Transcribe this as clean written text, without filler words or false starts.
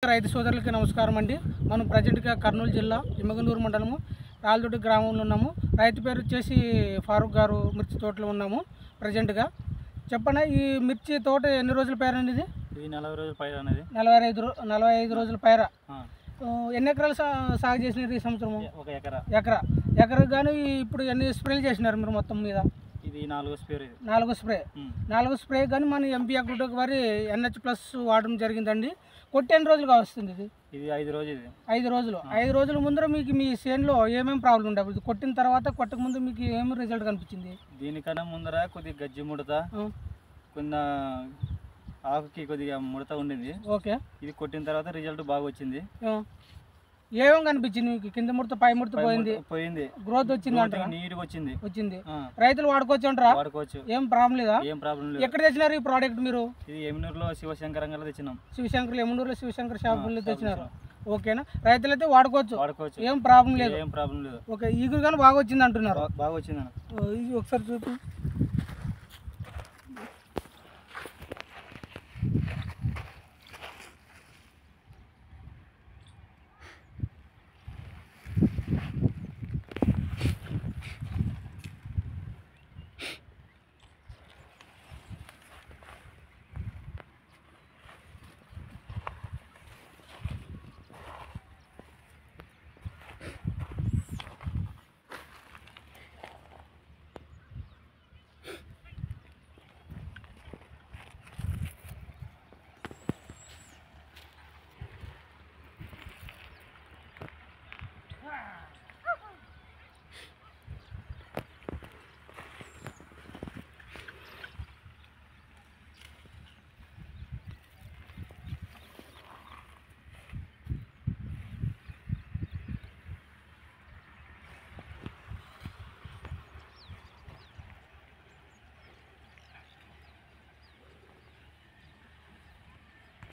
రైతు సోదరులకి నమస్కారం అండి. మనం ప్రజెంట్గా కర్నూలు జిల్లా ఇమ్మగనూరు మండలము రాళ్ళదొడ్డి గ్రామంలో ఉన్నాము. రైతు పేరు వచ్చేసి ఫారూక్ గారు మిర్చి తోటలో ఉన్నాము ప్రజెంట్గా. చెప్పండి, ఈ మిర్చి తోట ఎన్ని రోజుల పైర అనేది? ఇది 40 రోజుల పైర అనేది. 45 రోజుల పైర. ఎన్ని ఎకరాలు సాగు చేసినారు ఈ సంవత్సరం? ఒక ఎకరా. ఎకరకు కానీ ఇప్పుడు ఎన్ని స్ప్రేలు చేసినారు మీరు మొత్తం మీద? ఇది 4 స్ప్రే. 4 స్ప్రే కానీ మన ఎంపీ అగ్రోటెక్ వారి NH+ వాడడం జరిగిందండి. కొట్టి ఎన్ని రోజులుగా వస్తుంది ఇది? ఇది 5 రోజులు. 5 రోజుల ముందర మీకు మీ చేనులో ఏమేమి ప్రాబ్లం ఉండవు? ఇది కొట్టిన తర్వాత కొట్టక ముందు మీకు ఏమి రిజల్ట్ కనిపించింది? దీనికన్నా ముందర కొద్దిగా గజ్జి ముడత, కొంత ఆకుకి కొద్దిగా ముడత ఉండింది. ఓకే. ఇది కొట్టిన తర్వాత రిజల్ట్ బాగా వచ్చింది. ఏమేమి కనిపించింది మీకు? కింద ముడత పై ముడత పోయింది, గ్రోత్ వచ్చింది, నీట్గా వచ్చింది. రైతులు వాడుకోవచ్చు అంటారా? వాడుకోవచ్చు, ఏం ప్రాబ్లం లేదా? ఏం ప్రాబ్లం లేదు. ఎక్కడ తెచ్చినారు ఈ ప్రోడక్ట్ మీరు? ఇది ఎమ్నూరులో శివశంకర్ అంగల్లో తెచ్చినాం. ఎమ్నూరులో శివశంకర్ షాపుల్లో తెచ్చినారు. ఓకేనా? రైతులైతే వాడుకోవచ్చు, ఏం ప్రాబ్లం లేదు. ఏం ప్రాబ్లం లేదు. ఓకే. ఈగురు కానీ బాగా వచ్చింది అంటున్నారు. బాగా వచ్చింది. ఒకసారి చూపి.